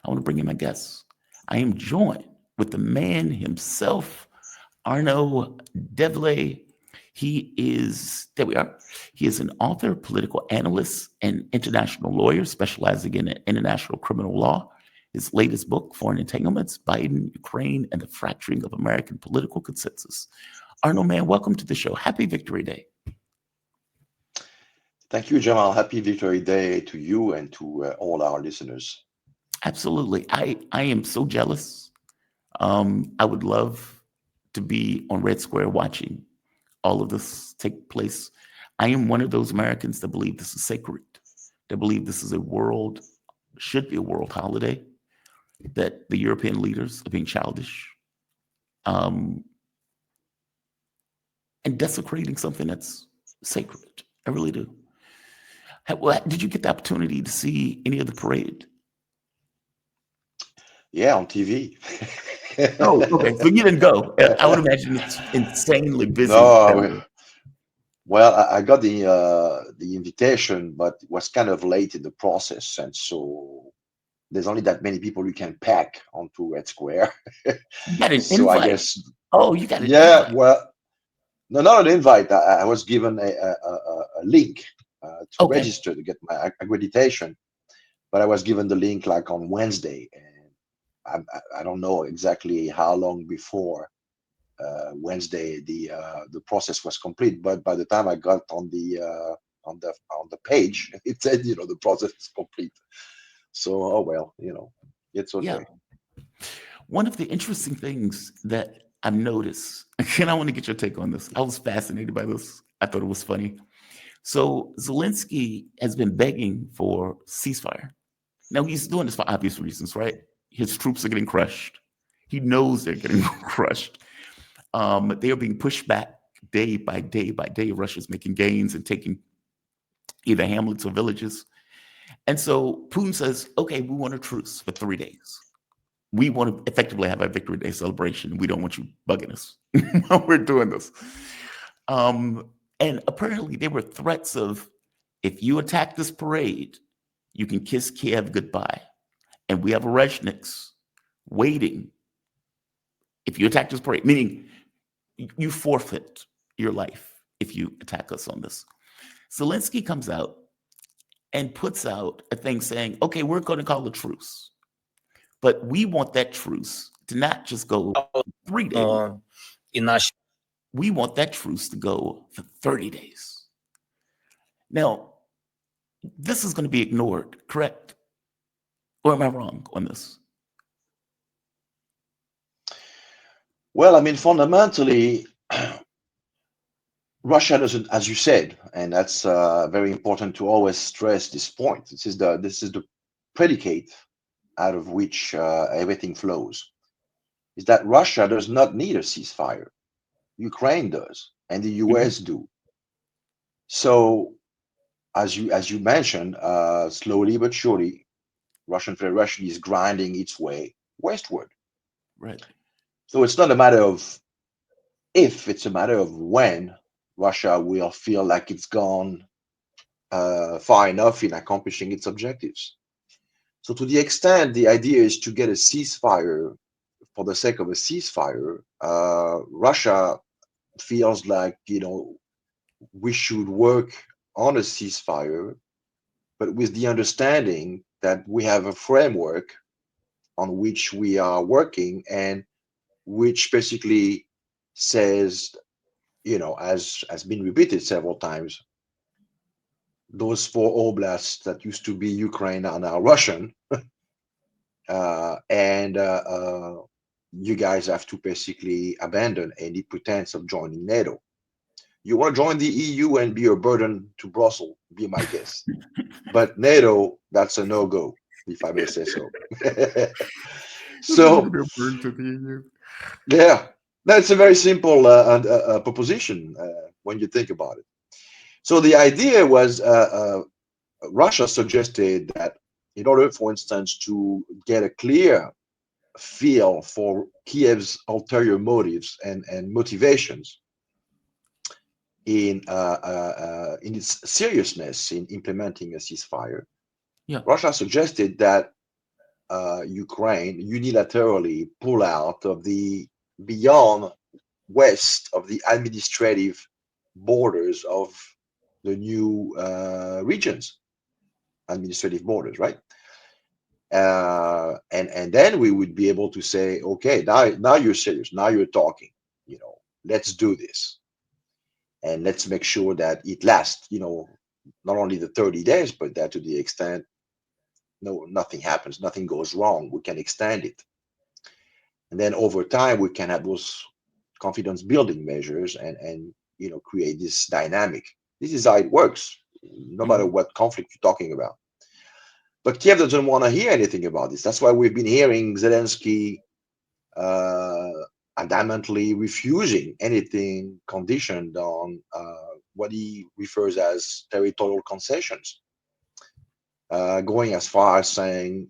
I want to bring in my guests. I am joined with the man himself, Arnaud Deverlay. There we are. He is an author, political analyst, and international lawyer specializing in international criminal law. His latest book, Foreign Entanglements, Biden, Ukraine, and the Fracturing of American Political Consensus. Arnaud, man, welcome to the show. Happy Victory Day. Thank you, Jamal. Happy Victory Day to you and to all our listeners. Absolutely. I am so jealous. I would love to be on Red Square watching all of this take place. I am one of those Americans that believe this is sacred, that believe this is should be a world holiday, that the European leaders are being childish and desecrating something that's sacred. I really do. Did you get the opportunity to see any of the parade? Yeah, on TV. Oh, okay. So you didn't go. I would imagine it's insanely busy No, down there. well, I got the invitation, but it was kind of late in the process, and so there's only that many people you can pack onto Red Square. You got an So I invite. guess, Oh, you got an yeah. invite. Well, no, not an invite. I was given a link to Okay. register to get my accreditation, but I was given the link like on Wednesday, and I don't know exactly how long before Wednesday the process was complete. But by the time I got on the page, it said the process is complete. So oh well, it's Yeah. okay. One of the interesting things that I've noticed, and I want to get your take on this. I was fascinated by this. I thought it was funny. So Zelensky has been begging for ceasefire. Now he's doing this for obvious reasons, right? His troops are getting crushed. He knows they're getting crushed. They are being pushed back day by day by day. Russia's making gains and taking either hamlets or villages. And so Putin says, okay, we want a truce for 3 days. We want to effectively have a Victory Day celebration. We don't want you bugging us while we're doing this. And apparently there were threats of, if you attack this parade, you can kiss Kiev goodbye. And we have Rezhniks waiting. If you attack this parade, meaning you forfeit your life if you attack us on this. Zelensky comes out and puts out a thing saying, okay, we're going to call a truce. But we want that truce to not just go 3 days. І наші We want that truce to go for 30 days. Now, this is going to be ignored, correct? Or am I wrong on this? Well, I mean, fundamentally, Russia doesn't, as you said, and that's very important to always stress this point. This is the predicate out of which everything flows. Is that Russia does not need a ceasefire. Ukraine does, and the Mhm. US do. So, as you mentioned, slowly but surely, Russian Federation is grinding its way westward. Right. So it's not a matter of if; it's a matter of when Russia will feel like it's gone far enough in accomplishing its objectives. So, to the extent the idea is to get a ceasefire for the sake of a ceasefire, Russia feels like we should work on a ceasefire, but with the understanding that we have a framework on which we are working and which basically says, as has been repeated several times, those four oblasts that used to be Ukraine are now Russian, and you guys have to basically abandon any pretense of joining NATO. You want to join the EU and be a burden to Brussels, be my guest. But NATO, that's a no-go, if I may say so. So, yeah, that's a very simple proposition when you think about it. So the idea was Russia suggested that in order, for instance, to get a clear feel for Kiev's ulterior motives and motivations in its seriousness in implementing a ceasefire, Yeah. Russia suggested that Ukraine unilaterally pull out of the beyond west of the administrative borders of the new regions, administrative borders, right? And then we would be able to say, okay, now you're serious, now you're talking, let's do this, and let's make sure that it lasts, not only the 30 days, but that to the extent nothing happens, nothing goes wrong, we can extend it, and then over time we can have those confidence building measures and create this dynamic. This is how it works, no matter Mhm. what conflict you're talking about. But Kiev doesn't want to hear anything about this. That's why we've been hearing Zelensky uh, adamantly refusing anything conditioned on what he refers as territorial concessions, going as far as saying,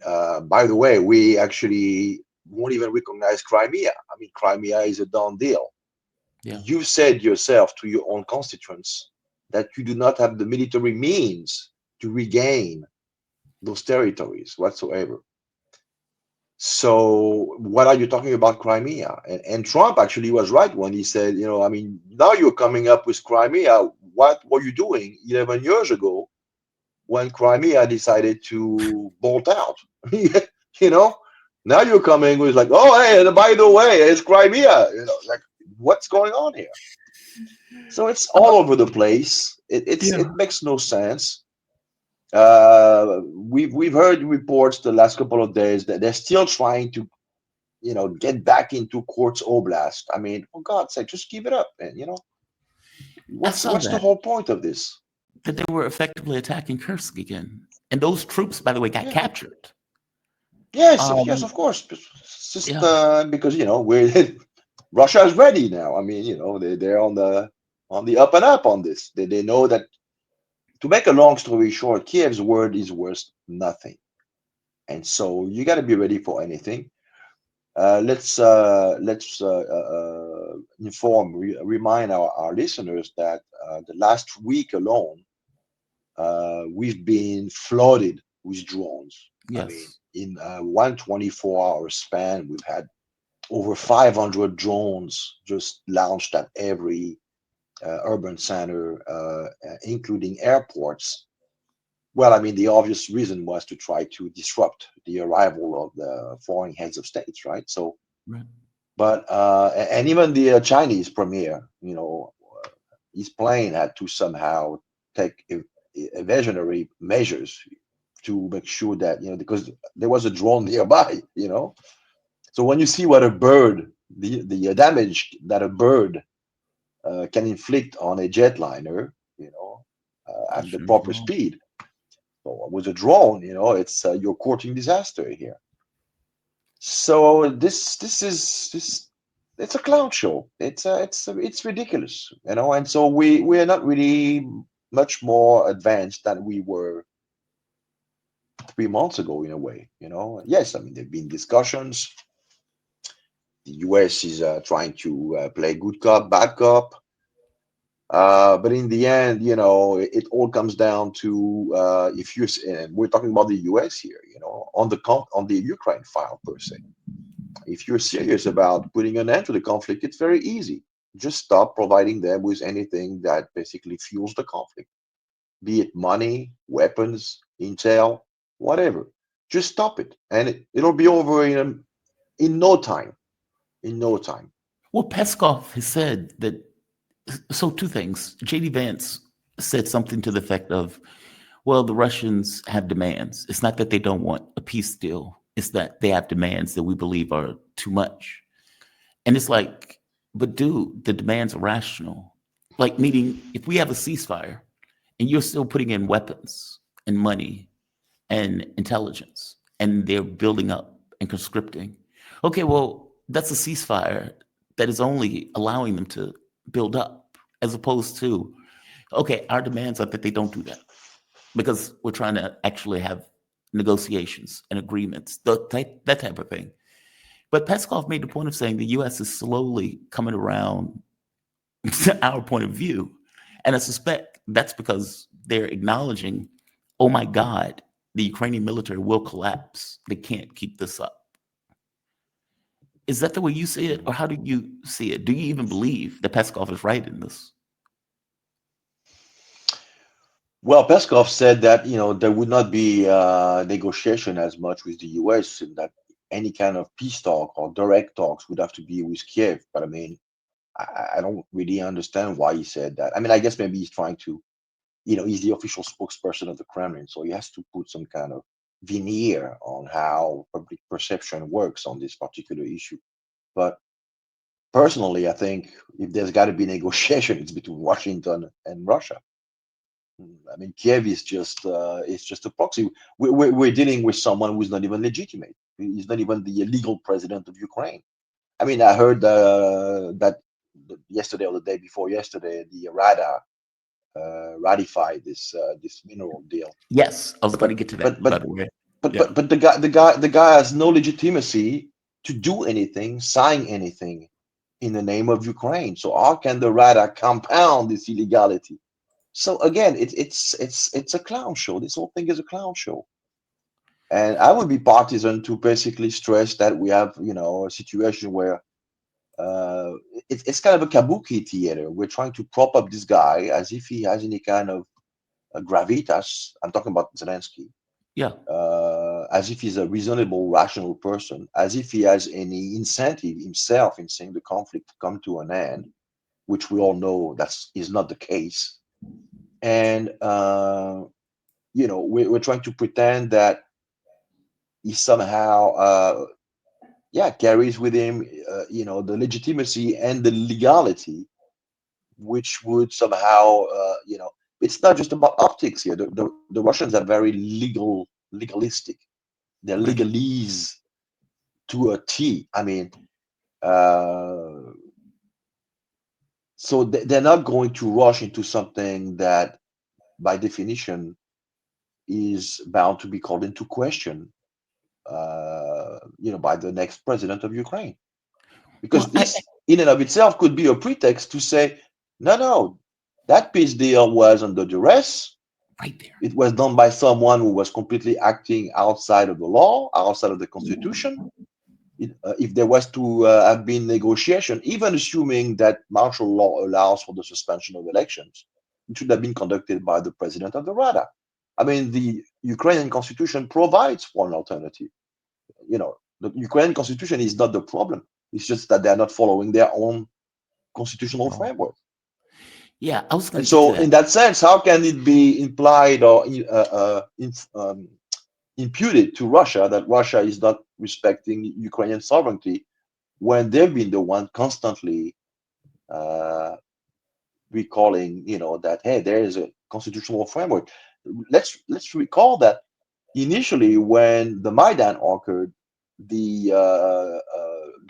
by the way, we actually won't even recognize Crimea. I mean, Crimea is a done deal. Yeah. You said yourself to your own constituents that you do not have the military means to regain those territories whatsoever. So what are you talking about Crimea? And Trump actually was right when he said, I mean, now you're coming up with Crimea. What were you doing 11 years ago when Crimea decided to bolt out? you know, now you're coming with like, oh, hey, and by the way, it's Crimea. Like what's going on here? So it's all Uh, over the place. It yeah. makes no sense. We've heard reports the last couple of days that they're still trying to get back into Quartz Oblast. I mean, for God's sake, just give it up, man. I What's saw what's the that whole point of this? that they were effectively attacking Kursk again, and those troops, by the way, got Yeah. captured. Yes, yes, Um, of course. It's just yeah, because we're Russia is ready now. I mean, they're on the up and up on this. They know that. To make a long story short, Kiev's word is worth nothing, and so you got to be ready for anything. Let's remind our listeners that the last week alone, we've been flooded with drones. I mean, yes, in one 24-hour span, we've had over 500 drones just launched at every urban center, including airports. Well, I mean, the obvious reason was to try to disrupt the arrival of the foreign heads of states, right? So, right. but and even the Chinese premier, his plane had to somehow take evasionary measures to make sure that because there was a drone nearby. So when you see what a bird, the damage that a bird can inflict on a jetliner, That's at the true. proper Well, speed. So with a drone, it's you're courting disaster here. So this it's a clown show. It's ridiculous, and so we are not really much more advanced than we were 3 months ago in a way. Yes, I mean there've been discussions. The US is trying to play good cop, bad cop. But in the end, it all comes down to if you and we're talking about the U.S. here, on the Ukraine file per se. If you're serious about putting an end to the conflict, it's very easy. Just stop providing them with anything that basically fuels the conflict, be it money, weapons, intel, whatever. Just stop it, and it'll be over in no time. In no time. well, Peskov has said that. So, two things. JD Vance said something to the effect of, well, the Russians have demands. It's not that they don't want a peace deal, it's that they have demands that we believe are too much. And it's like, but dude, the demands are rational. Like, meaning, if we have a ceasefire and you're still putting in weapons and money and intelligence and they're building up and conscripting, okay, well, that's a ceasefire that is only allowing them to build up as opposed to, okay, our demands are that they don't do that because we're trying to actually have negotiations and agreements, that type of thing. But Peskov made the point of saying the US is slowly coming around to our point of view. And I suspect that's because they're acknowledging, oh my God, the Ukrainian military will collapse. They can't keep this up. Is that the way you see it, or how do you see it? Do you even believe that Peskov is right in this? Well, Peskov said that there would not be negotiation as much with the U.S. and that any kind of peace talk or direct talks would have to be with Kiev. But I mean, I don't really understand why he said that. I mean, I guess maybe he's trying to, he's the official spokesperson of the Kremlin, so he has to put some kind of veneer on how public perception works on this particular issue. But personally, I think if there's got to be negotiation, it's between Washington and Russia. I mean, Kiev is just a proxy. We're dealing with someone who's not even legitimate. He's not even the legal president of Ukraine. I mean, I heard that yesterday or the day before yesterday, the Rada ratified this mineral deal. Yes, I was about to But get to but that, by but the way. but Yeah, but but the guy has no legitimacy to do anything, sign anything in the name of Ukraine. So how can the Rada compound this illegality? So again, it's a clown show. This whole thing is a clown show. And I would be partisan to basically stress that we have, a situation where uh, it's kind of a kabuki theater. We're trying to prop up this guy as if he has any kind of gravitas. I'm talking about Zelensky, yeah, as if he's a reasonable, rational person, as if he has any incentive himself in seeing the conflict come to an end, which we all know that's is not the case. And we're trying to pretend that he somehow yeah, carries with him the legitimacy and the legality, which would somehow it's not just about optics here. The Russians are very legalistic. They're right. legalese to a T. I mean, uh so they're not going to rush into something that by definition is bound to be called into question by the next president of Ukraine. Because Well, this, in and of itself, could be a pretext to say, no, no, that peace deal was under duress. right there. It was done by someone who was completely acting outside of the law, outside of the Constitution. If there was to have been negotiation, even assuming that martial law allows for the suspension of elections, it should have been conducted by the president of the Rada. I mean, the Ukrainian constitution provides for an alternative. The Ukrainian constitution is not the problem. It's just that they're not following their own constitutional Oh, framework. yeah, I was And going to get to so, that. in that sense, how can it be implied or imputed to Russia that Russia is not respecting Ukrainian sovereignty when they've been the one constantly uh, recalling, that hey, there is a constitutional framework. Let's recall that initially when the Maidan occurred, the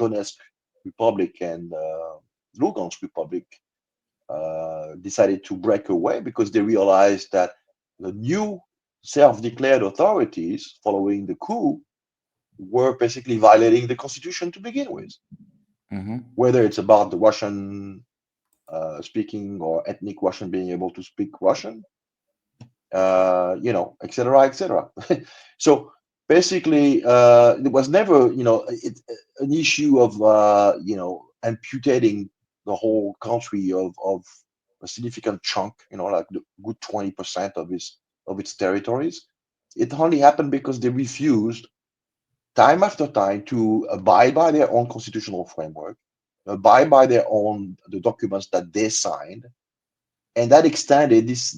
Donetsk Republic and Lugansk Republic decided to break away because they realized that the new self-declared authorities following the coup were basically violating the constitution to begin with, Hmm. whether it's about the Russian speaking or ethnic Russian being able to speak Russian, et cetera, et cetera. So basically, it was never, an issue of, amputating the whole country of a significant chunk, like the good 20% of its territories. It only happened because they refused time after time to abide by their own constitutional framework, abide by their own the documents that they signed, and that extended this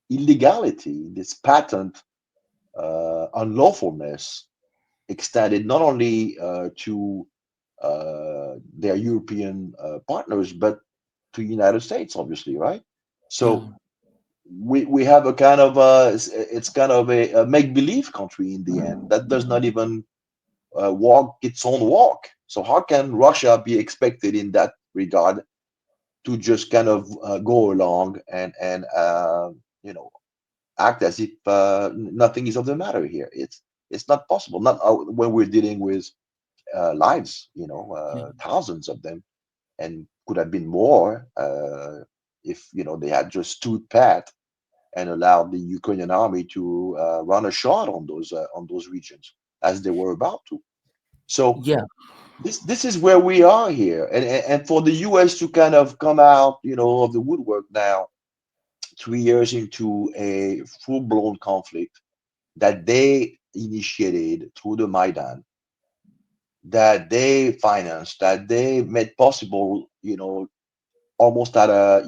illegality, this patent unlawfulness, extended not only to their European partners, but to the United States, obviously, right? Yeah, So we have a kind of it's kind of a make believe country in the end that does not even walk its own walk. So how can Russia be expected in that regard to just kind of go along and you know act as if nothing is of the matter here? It's not possible. Not when we're dealing with lives, yeah, thousands of them, and could have been more if they had just stood pat and allowed the Ukrainian army to run a shot on those regions as they were about to. So Yeah, this is where we are here, and for the U.S. to kind of come out, of the woodwork now, 3 years into a full blown conflict that they initiated through the Maidan, that they financed, that they made possible, almost at a,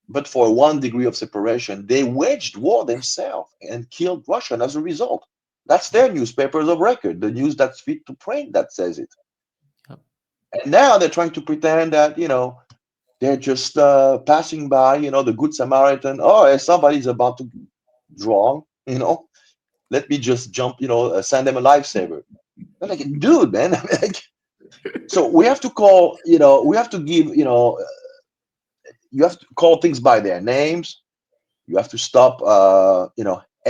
but for 1 degree of separation, they waged war themselves and killed Russian as a result. That's their newspapers of record, the news that's fit to print that says it. yep, And now they're trying to pretend that, they're just passing by, the Good Samaritan. Oh, somebody's about to drown, let me just jump, send them a lifesaver. I'm like, dude, man. I mean, like, so we have to call, we have to give, you have to call things by their names. You have to stop,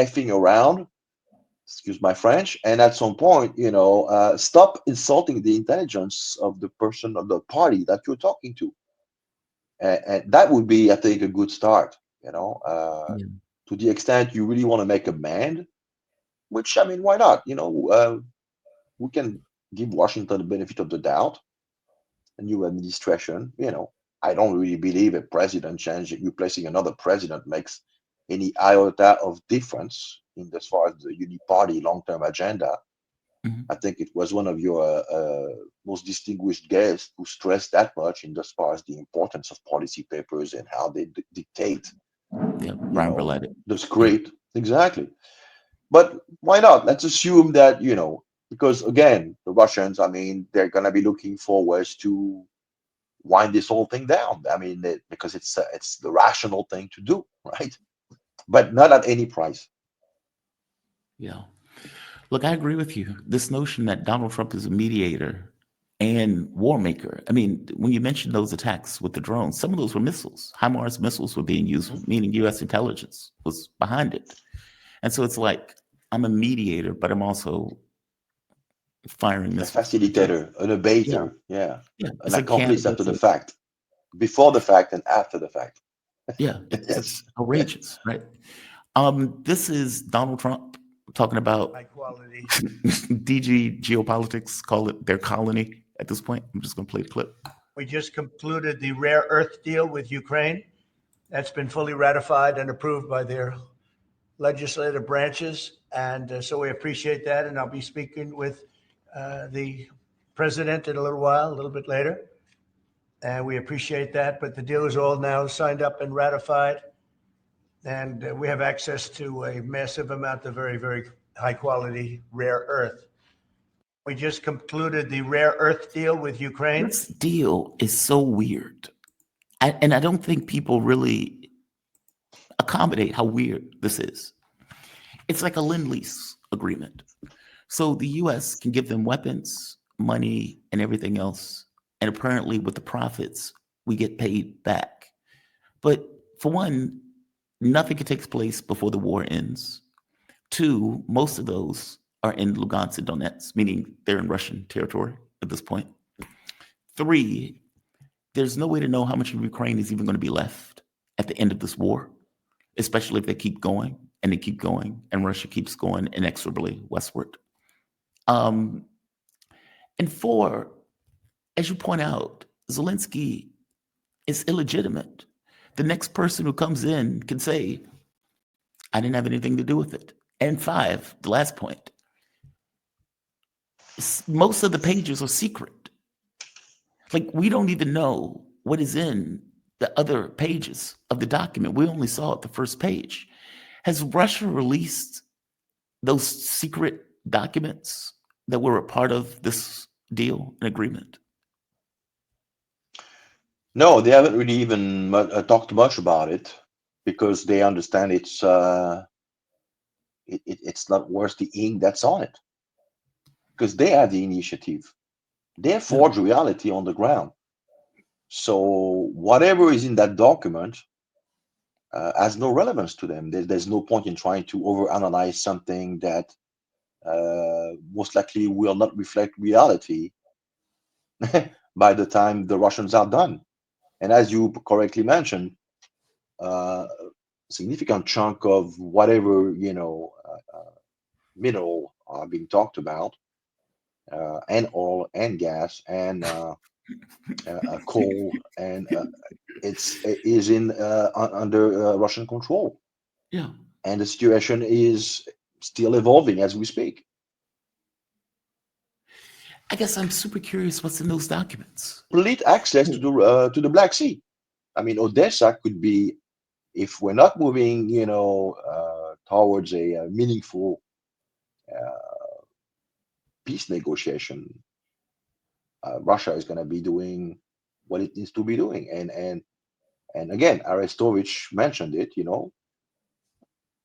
effing around. Excuse my French. And at some point, stop insulting the intelligence of the person of the party that you're talking to. And that would be, I think, a good start. yeah, To the extent you really want to make amend, which I mean, why not? We can give Washington the benefit of the doubt, a new administration. I don't really believe a president changing, replacing another president makes any iota of difference in as far as the uniparty long-term agenda. mhm, I think it was one of your most distinguished guests who stressed that much in as far as the importance of policy papers and how they dictate, yeah. Brian Berletti. the Yeah, script. Exactly. But why not? Let's assume that, because again, the Russians, I mean, they're going to be looking for ways to wind this whole thing down. I mean, because it's the rational thing to do, right? But not at any price. yeah. Look, I agree with you. This notion that Donald Trump is a mediator and war maker. I mean, when you mentioned those attacks with the drones, some of those were missiles. HIMARS missiles were being Mhm. used, meaning U.S. intelligence was behind it. And so it's like, I'm a mediator, but I'm also firing A missiles too. facilitator, an Yeah, abater, yeah, yeah. an It's a accomplice candidate after the for, fact, before the fact, and after the fact. yeah, Yes. it's outrageous, right? This is Donald Trump talking about High quality. DG geopolitics, call it their colony at this point. I'm just going to play the clip. We just concluded the rare earth deal with Ukraine. That's been fully ratified and approved by their legislative branches. And so we appreciate that. And I'll be speaking with the president in a little while, a little bit later. And we appreciate that. But the deal is all now signed up and ratified. And we have access to a massive amount of very, very high quality rare earth. We just concluded the rare earth deal with Ukraine. This deal is so weird. And I don't think people really accommodate how weird this is. It's like a lend-lease agreement. So the US can give them weapons, money, and everything else. And apparently, with the profits, we get paid back. But for one, nothing takes place before the war ends. Two, most of those are in Lugansk and Donetsk, meaning they're in Russian territory at this point. Three, there's no way to know how much of Ukraine is even going to be left at the end of this war, especially if they keep going and they keep going and Russia keeps going inexorably westward. Um, and four, as you point out, Zelensky is illegitimate. The next person who comes in can say, I didn't have anything to do with it. And five, the last point, most of the pages are secret. Like, we don't even know what is in the other pages of the document. We only saw it the first page. Has Russia released those secret documents that were a part of this deal and agreement? No, they haven't really even talked much about it because they understand it's not worth the ink that's on it because they have the initiative. They Yeah. forge reality on the ground. So whatever is in that document has no relevance to them. There's no point in trying to overanalyze something that most likely will not reflect reality by the time the Russians are done. And as you correctly mentioned, uh, significant chunk of whatever mineral are being talked about, and oil and gas and coal, and it is in under Russian control, Yeah. and the situation is still evolving as we speak. I guess I'm super curious what's in those documents. Complete access to the Black Sea. I mean, Odessa could be, if we're not moving, towards a meaningful peace negotiation, Russia is going to be doing what it needs to be doing. And again, Arestovich mentioned it.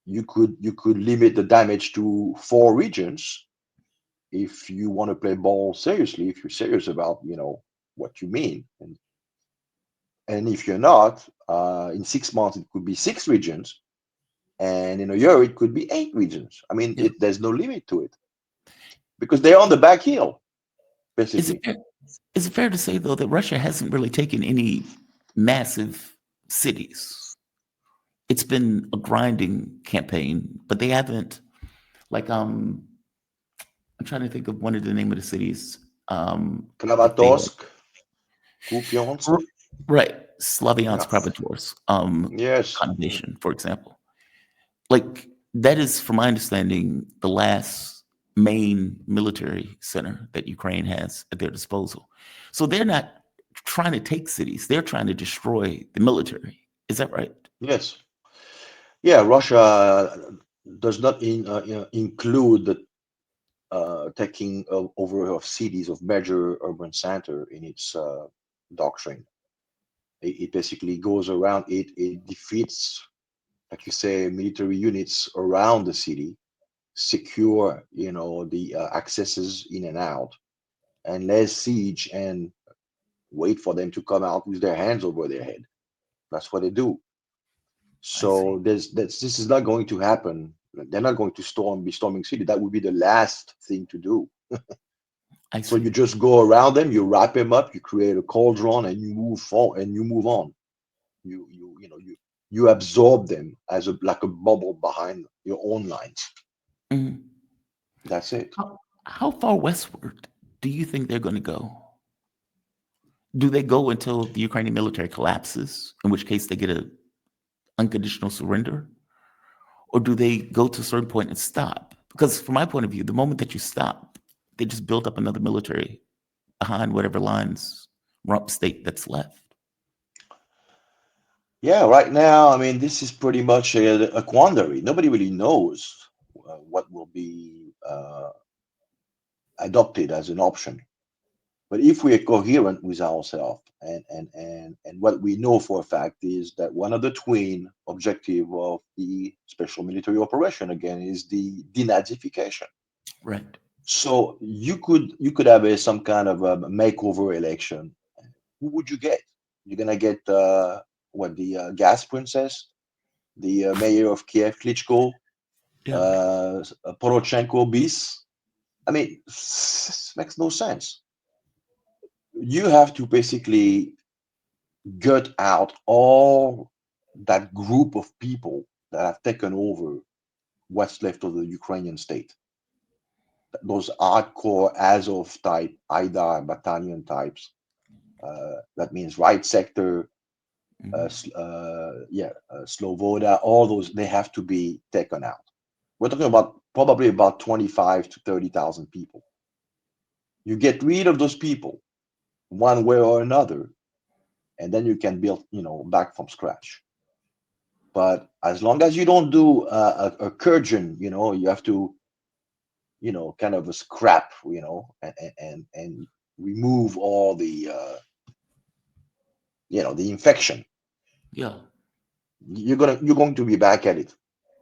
You could limit the damage to 4 regions if you want to play ball seriously. If you're serious about what you mean, and if you're not, in 6 months it could be 6 regions, and in a year it could be 8 regions. I mean, Yeah. there's no limit to it because they're on the back heel, Is it basically. fair, is it fair to say though that Russia hasn't really taken any massive cities? It's been a grinding campaign, but they haven't like I'm trying to think of one of the name of the cities. That they had. Kramatorsk, Kupiansk. R- right, Slaviansk Yeah. Prabators, Yes. Condation, for example. Like that is, from my understanding, the last main military center that Ukraine has at their disposal. So they're not trying to take cities; they're trying to destroy the military. Is that right? Yes. Yeah. Russia does not include the taking over of cities, of major urban center in its doctrine. It basically goes around it. It defeats, like you say, military units around the city, secure, the accesses in and out, and lay siege and wait for them to come out with their hands over their head. That's what they do. I see. So this is not going to happen. They're not going to be storming city. That would be the last thing to do. I So see. you just go around them, you wrap them up, you create a cauldron, and you move forward and you move on. You absorb them as like a bubble behind your own lines. Mhm. That's it. How far westward do you think they're going to go? Do they go until the Ukrainian military collapses, in which case they get a unconditional surrender? Or do they go to a certain point and stop? Because from my point of view, the moment that you stop, they just build up another military behind whatever lines rump state that's left. Yeah, right now, I mean, this is pretty much a quandary. Nobody really knows what will be adopted as an option. But if we are coherent with ourselves, and what we know for a fact is that one of the twin objective of the special military operation again is the denazification. Right. So you could have some kind of a makeover election. Who would you get? You're gonna get what, the gas princess, the mayor of Kiev, Klitschko, Yeah. Poroshenko bis. I mean, makes no sense. You have to basically gut out all that group of people that have taken over what's left of the Ukrainian state. Those hardcore Azov type, IDAR battalion types. That means right sector, Mhm. Slovoda, all those, they have to be taken out. We're talking about probably about 25 to 30,000 people. You get rid of those people one way or another, and then you can build, back from scratch. But as long as you don't do a Kurgan, you have to, kind of a scrap, and remove all the, the infection. Yeah. You're going to be back at it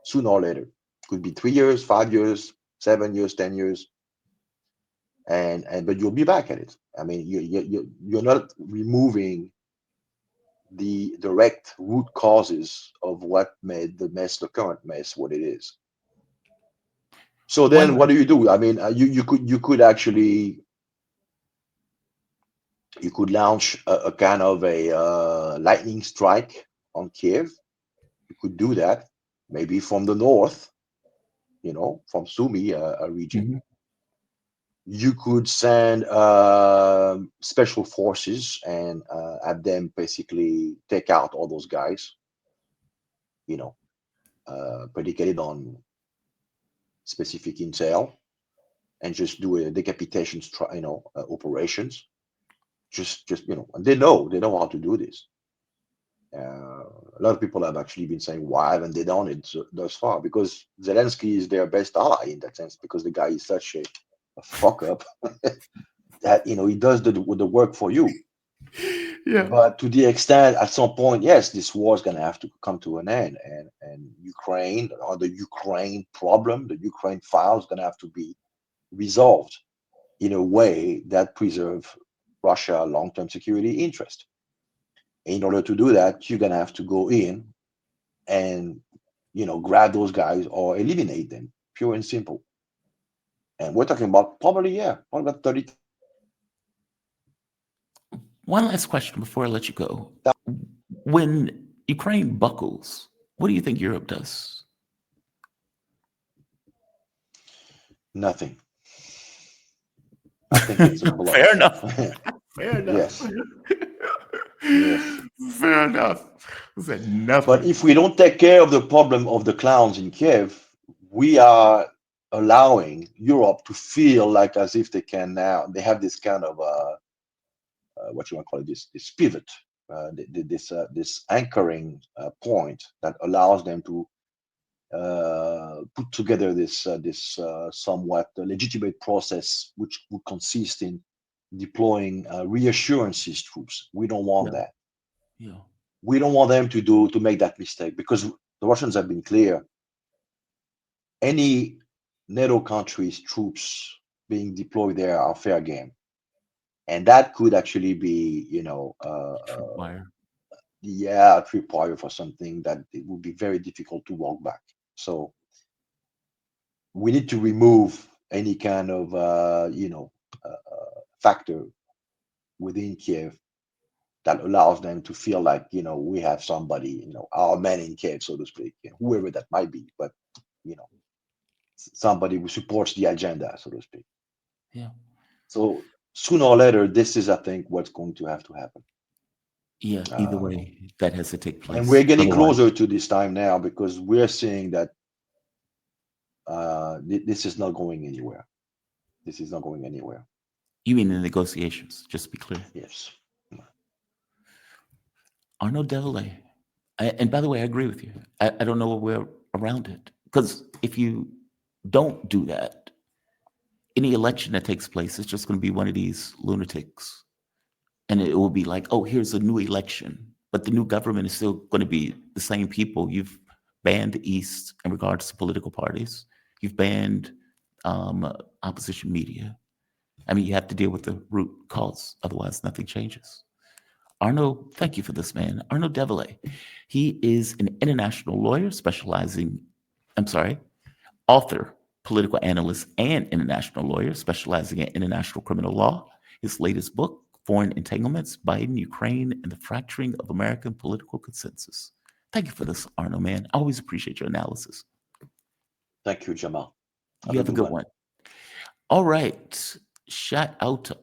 sooner or later. Could be 3 years, 5 years, 7 years, 10 years, and but you'll be back at it. I mean, you're not removing the direct root causes of what made the current mess, what it is. So then, One. what do? I mean, you could actually, you could launch a kind of a lightning strike on Kiev, You could do that maybe from the north, from Sumy region. Mhm. You could send special forces and have them basically take out all those guys, you know, predicated on specific intel, and just do a decapitation, operations. And they know how to do this. A lot of people have actually been saying, why haven't they done it thus far? Because Zelensky is their best ally in that sense, because the guy is such a fuck up that he does the work for you. Yeah. But to the extent, at some point, yes, this war is going to have to come to an end, and Ukraine, or the Ukraine problem, the Ukraine file is going to have to be resolved in a way that preserve Russia long-term security interest. In order to do that, you're going to have to go in and grab those guys or eliminate them, pure and simple. And we're talking about probably about 30. One last question before I let you go. When Ukraine buckles, what do you think Europe does? Nothing. I think it's a bluff. Fair enough. Fair enough. Yes. Yes. Fair enough. I said nothing. But if we don't take care of the problem of the clowns in Kiev, we are allowing Europe to feel like as if they have this kind of what you want to call it, this pivot, this anchoring point that allows them to put together this somewhat legitimate process, which would consist in deploying reassurances troops. We don't want that. Yeah. We don't want them to make that mistake, because the Russians have been clear. Any NATO country's troops being deployed there are fair game, and that could actually be, Tripwire. a tripwire for something that it would be very difficult to walk back. So we need to remove any kind of factor within Kiev that allows them to feel like we have somebody, our men in Kiev, so to speak, whoever that might be, but somebody who supports the agenda, so to speak. Yeah. So sooner or later, this is, I think, what's going to have to happen. Yeah. Either way, that has to take place. And we're getting Otherwise- closer to this time now, because we're seeing that this is not going anywhere. This is not going anywhere. You mean the negotiations? Just to be clear. Yes. Arnaud Deverlay. And by the way, I agree with you. I don't know where around it, because if you don't do that, any election that takes place is just going to be one of these lunatics, and it will be like, oh, here's a new election, but the new government is still going to be the same people. You've banned the East in regards to political parties. You've banned opposition media. I mean, you have to deal with the root cause, otherwise nothing changes. Arnaud, thank you for this, man. Arnaud Deverlay. He is an international lawyer author, political analyst, and international lawyer specializing in international criminal law. His latest book, Foreign Entanglements, Biden, Ukraine, and the Fracturing of American Political Consensus. Thank you for this, Arnaud, man. I always appreciate your analysis. Thank you, Jamal. You have a good one. All right. Shout out to